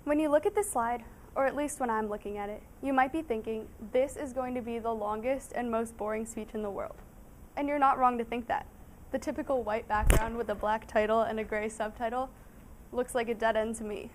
When you look at this slide, or at least when I'm looking at it, you might be thinking, this is going to be the longest and most boring speech in the world. And you're not wrong to think that. The typical white background with a black title and a gray subtitle looks like a dead end to me.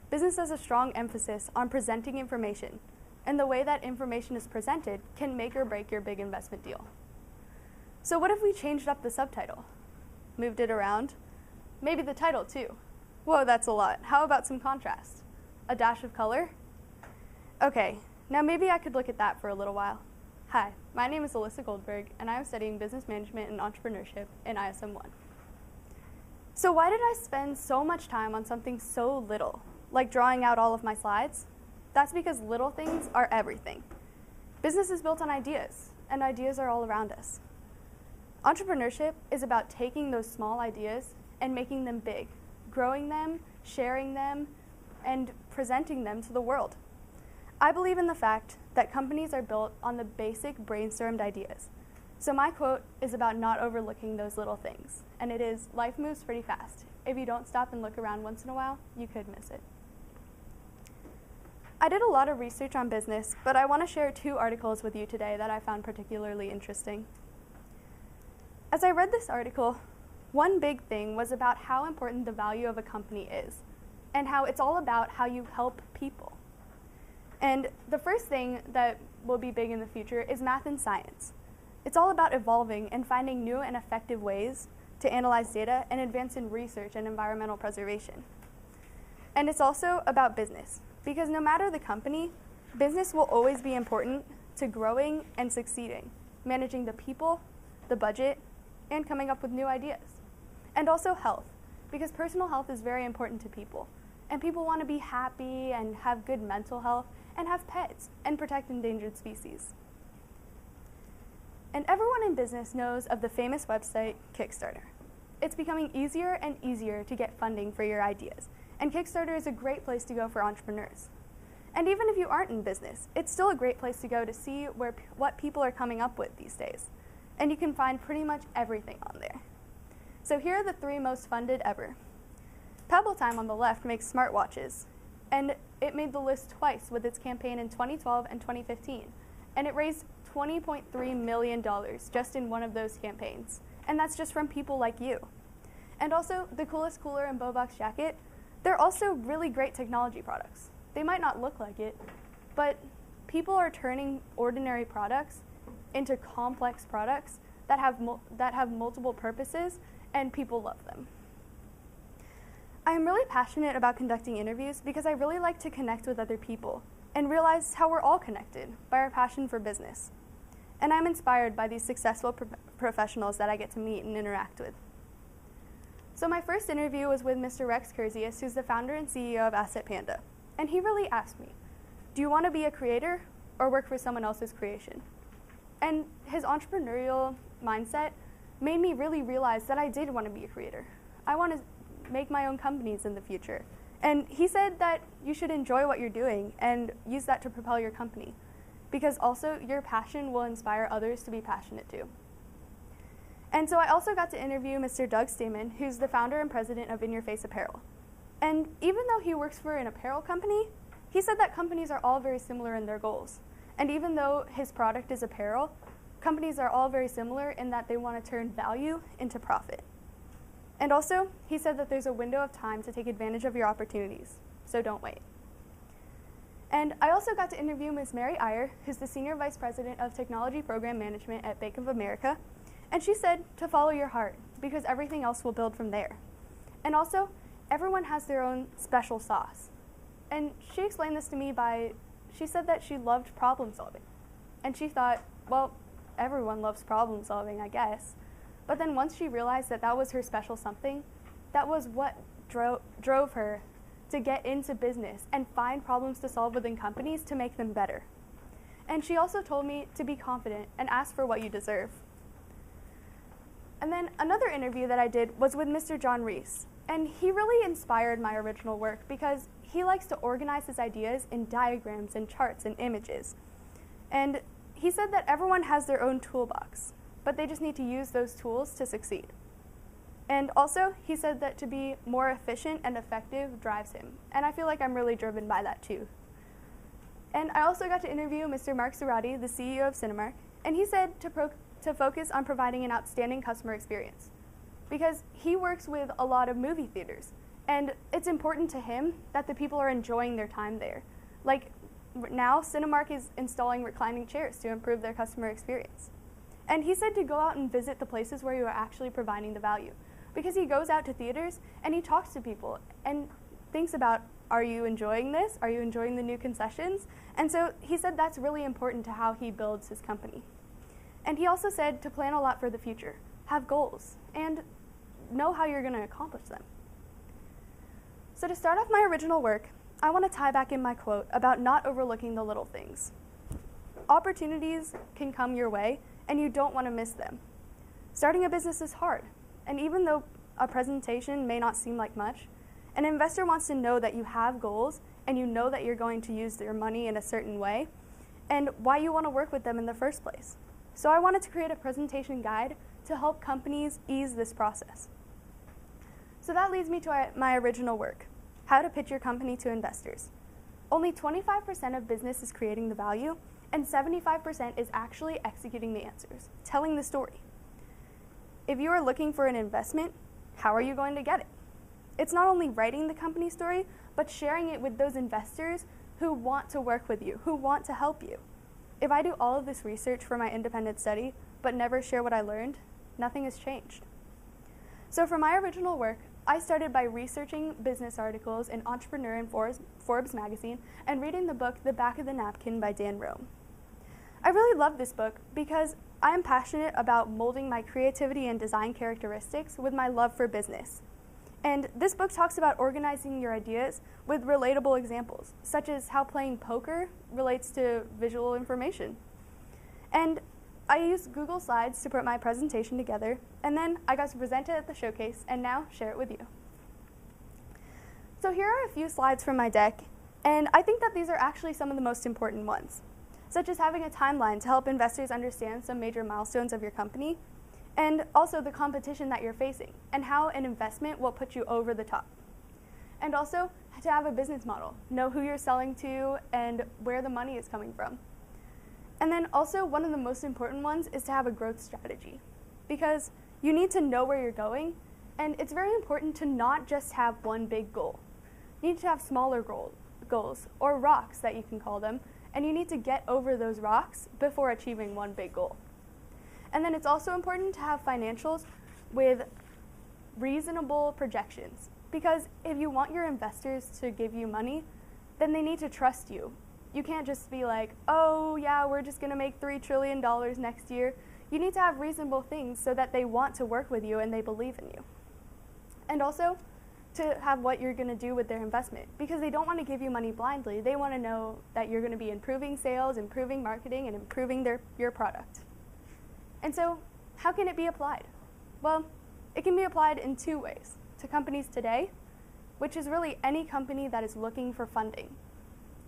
Business has a strong emphasis on presenting information, and the way that information is presented can make or break your big investment deal. So what if we changed up the subtitle? Moved it around? Maybe the title too. Whoa, that's a lot. How about some contrast? A dash of color? Okay, now maybe I could look at that for a little while. Hi, my name is Alyssa Goldberg, and I am studying business management and entrepreneurship in ISM 1. So why did I spend so much time on something so little, like drawing out all of my slides? That's because little things are everything. Business is built on ideas, and ideas are all around us. Entrepreneurship is about taking those small ideas and making them big, growing them, sharing them, and presenting them to the world. I believe in the fact that companies are built on the basic brainstormed ideas. So my quote is about not overlooking those little things, and it is, life moves pretty fast. If you don't stop and look around once in a while, you could miss it. I did a lot of research on business, but I want to share 2 articles with you today that I found particularly interesting. As I read this article, one big thing was about how important the value of a company is, and how it's all about how you help people. And the first thing that will be big in the future is math and science. It's all about evolving and finding new and effective ways to analyze data and advance in research and environmental preservation. And it's also about business, because no matter the company, business will always be important to growing and succeeding, managing the people, the budget, and coming up with new ideas. And also health, because personal health is very important to people. And people want to be happy and have good mental health and have pets and protect endangered species. And everyone in business knows of the famous website Kickstarter. It's becoming easier and easier to get funding for your ideas, and Kickstarter is a great place to go for entrepreneurs. And even if you aren't in business, it's still a great place to go to see what people are coming up with these days. And you can find pretty much everything on there. So here are the 3 most funded ever. Pebble Time on the left makes smartwatches, and it made the list twice with its campaign in 2012 and 2015, and it raised $20.3 million just in one of those campaigns, and that's just from people like you. And also, the Coolest Cooler and Bobox Jacket, they're also really great technology products. They might not look like it, but people are turning ordinary products into complex products that have multiple purposes, and people love them. I am really passionate about conducting interviews because I really like to connect with other people and realize how we're all connected by our passion for business. And I'm inspired by these successful professionals that I get to meet and interact with. So my first interview was with Mr. Rex Kurzius, who's the founder and CEO of Asset Panda. And he really asked me, do you want to be a creator or work for someone else's creation? And his entrepreneurial mindset made me really realize that I did want to be a creator. I want to make my own companies in the future. And he said that you should enjoy what you're doing and use that to propel your company, because also your passion will inspire others to be passionate too. And so I also got to interview Mr. Doug Stamen, who's the founder and president of In Your Face Apparel. And even though he works for an apparel company, he said that companies are all very similar in their goals. And even though his product is apparel, companies are all very similar in that they want to turn value into profit. And also, he said that there's a window of time to take advantage of your opportunities, so don't wait. And I also got to interview Ms. Mary Iyer, who's the Senior Vice President of Technology Program Management at Bank of America, and she said to follow your heart, because everything else will build from there. And also, everyone has their own special sauce. And she explained this to me she said that she loved problem solving. And she thought, well, everyone loves problem solving, I guess. But then once she realized that that was her special something, that was what drove her to get into business and find problems to solve within companies to make them better. And she also told me to be confident and ask for what you deserve. And then another interview that I did was with Mr. John Reese. And he really inspired my original work because he likes to organize his ideas in diagrams and charts and images. And he said that everyone has their own toolbox, but they just need to use those tools to succeed. And also, he said that to be more efficient and effective drives him. And I feel like I'm really driven by that too. And I also got to interview Mr. Mark Cerati, the CEO of Cinemark, and he said to focus on providing an outstanding customer experience, because he works with a lot of movie theaters, and it's important to him that the people are enjoying their time there. Like now, Cinemark is installing reclining chairs to improve their customer experience. And he said to go out and visit the places where you are actually providing the value, because he goes out to theaters and he talks to people and thinks about, are you enjoying this? Are you enjoying the new concessions? And so he said that's really important to how he builds his company. And he also said to plan a lot for the future, have goals, and know how you're going to accomplish them. So to start off my original work, I want to tie back in my quote about not overlooking the little things. Opportunities can come your way, and you don't want to miss them. Starting a business is hard, and even though a presentation may not seem like much, an investor wants to know that you have goals and you know that you're going to use their money in a certain way and why you want to work with them in the first place. So I wanted to create a presentation guide to help companies ease this process. So that leads me to my original work, how to pitch your company to investors. Only 25% of business is creating the value, and 75% is actually executing the answers, telling the story. If you are looking for an investment, how are you going to get it? It's not only writing the company story, but sharing it with those investors who want to work with you, who want to help you. If I do all of this research for my independent study, but never share what I learned, nothing has changed. So for my original work, I started by researching business articles in Entrepreneur and Forbes magazine and reading the book The Back of the Napkin by Dan Rome. I really love this book because I am passionate about molding my creativity and design characteristics with my love for business. And this book talks about organizing your ideas with relatable examples, such as how playing poker relates to visual information. And I used Google Slides to put my presentation together, and then I got to present it at the showcase and now share it with you. So here are a few slides from my deck, and I think that these are actually some of the most important ones, such as having a timeline to help investors understand some major milestones of your company, and also the competition that you're facing, and how an investment will put you over the top. And also, to have a business model, know who you're selling to and where the money is coming from. And then also, one of the most important ones is to have a growth strategy, because you need to know where you're going, and it's very important to not just have one big goal. You need to have smaller goals, or rocks that you can call them, and you need to get over those rocks before achieving one big goal. And then it's also important to have financials with reasonable projections, because if you want your investors to give you money, then they need to trust you. You can't just be like, oh yeah, we're just gonna make $3 trillion next year. You need to have reasonable things so that they want to work with you and they believe in you. And also to have what you're gonna do with their investment, because they don't wanna give you money blindly. They wanna know that you're gonna be improving sales, improving marketing, and improving your product. And so, how can it be applied? Well, it can be applied in two ways. To companies today, which is really any company that is looking for funding.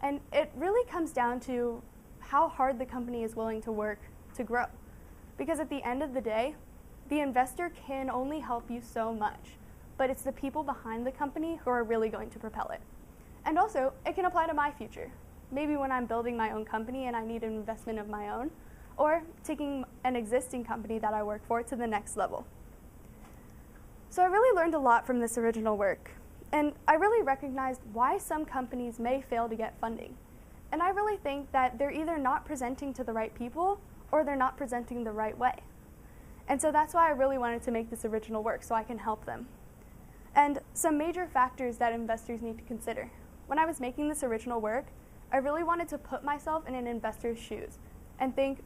And it really comes down to how hard the company is willing to work to grow. Because at the end of the day, the investor can only help you so much, but it's the people behind the company who are really going to propel it. And also, it can apply to my future. Maybe when I'm building my own company and I need an investment of my own, or taking an existing company that I work for to the next level. So I really learned a lot from this original work, and I really recognized why some companies may fail to get funding. And I really think that they're either not presenting to the right people or they're not presenting the right way. And so that's why I really wanted to make this original work, so I can help them. And some major factors that investors need to consider. When I was making this original work, I really wanted to put myself in an investor's shoes and think,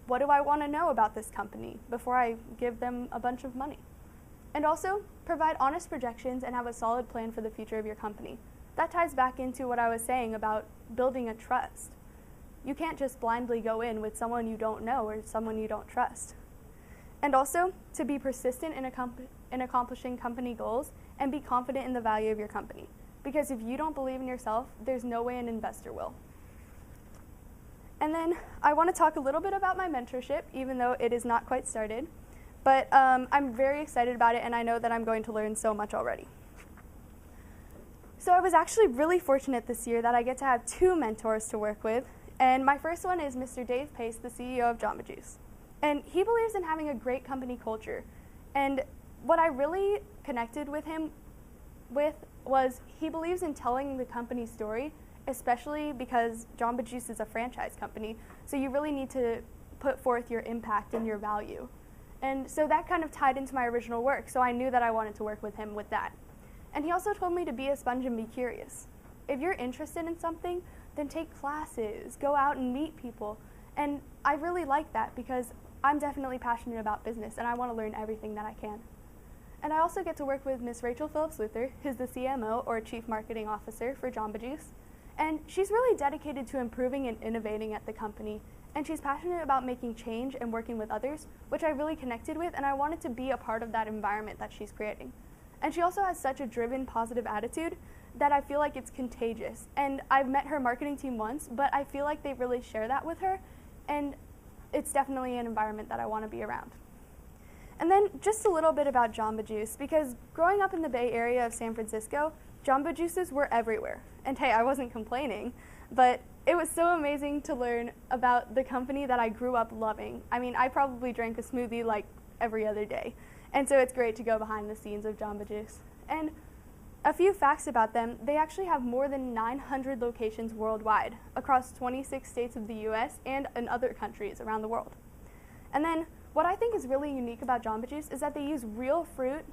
what do I want to know about this company before I give them a bunch of money? And also, provide honest projections and have a solid plan for the future of your company. That ties back into what I was saying about building a trust. You can't just blindly go in with someone you don't know or someone you don't trust. And also, to be persistent in accomplishing company goals and be confident in the value of your company. Because if you don't believe in yourself, there's no way an investor will. And then I want to talk a little bit about my mentorship, even though it is not quite started. But I'm very excited about it, and I know that I'm going to learn so much already. So I was actually really fortunate this year that I get to have 2 mentors to work with, and my first one is Mr. Dave Pace, the CEO of Jamba Juice. And he believes in having a great company culture. And what I really connected with him with was he believes in telling the company story, especially because Jamba Juice is a franchise company, so you really need to put forth your impact and your value. And so that kind of tied into my original work, so I knew that I wanted to work with him with that. And he also told me to be a sponge and be curious. If you're interested in something, then take classes, go out and meet people. And I really like that because I'm definitely passionate about business and I want to learn everything that I can. And I also get to work with Miss Rachel Phillips-Luther, who's the CMO, or Chief Marketing Officer for Jamba Juice. And she's really dedicated to improving and innovating at the company. And she's passionate about making change and working with others, which I really connected with, and I wanted to be a part of that environment that she's creating. And she also has such a driven, positive attitude that I feel like it's contagious. And I've met her marketing team once, but I feel like they really share that with her, and it's definitely an environment that I want to be around. And then just a little bit about Jamba Juice, because growing up in the Bay Area of San Francisco, Jamba Juices were everywhere. And hey, I wasn't complaining, but it was so amazing to learn about the company that I grew up loving. I mean, I probably drank a smoothie like every other day. And so it's great to go behind the scenes of Jamba Juice. And a few facts about them, they actually have more than 900 locations worldwide across 26 states of the US and in other countries around the world. And then what I think is really unique about Jamba Juice is that they use real fruit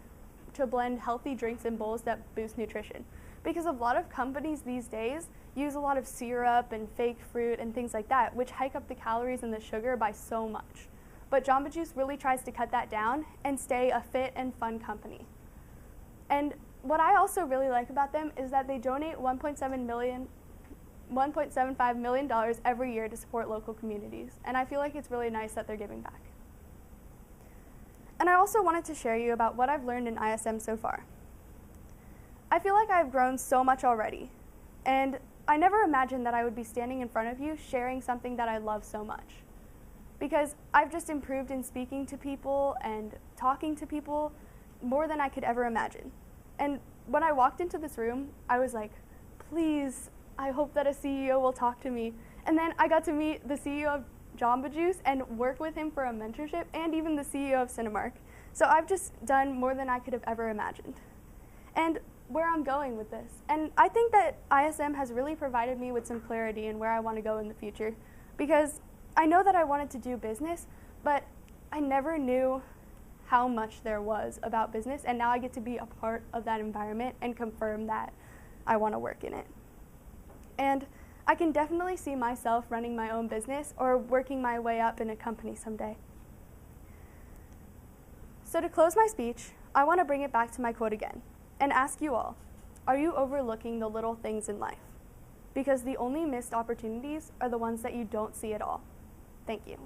to blend healthy drinks in bowls that boost nutrition. Because a lot of companies these days use a lot of syrup and fake fruit and things like that, which hike up the calories and the sugar by so much. But Jamba Juice really tries to cut that down and stay a fit and fun company. And what I also really like about them is that they donate $1.75 million every year to support local communities. And I feel like it's really nice that they're giving back. And I also wanted to share you about what I've learned in ISM so far. I feel like I've grown so much already. And I never imagined that I would be standing in front of you sharing something that I love so much. Because I've just improved in speaking to people and talking to people more than I could ever imagine. And when I walked into this room, I was like, please, I hope that a CEO will talk to me. And then I got to meet the CEO of Jamba Juice and work with him for a mentorship, and even the CEO of Cinemark. So I've just done more than I could have ever imagined. And where I'm going with this, and I think that ISM has really provided me with some clarity in where I want to go in the future, because I know that I wanted to do business, but I never knew how much there was about business, and now I get to be a part of that environment and confirm that I want to work in it. And I can definitely see myself running my own business or working my way up in a company someday. So to close my speech, I want to bring it back to my quote again and ask you all, are you overlooking the little things in life? Because the only missed opportunities are the ones that you don't see at all. Thank you.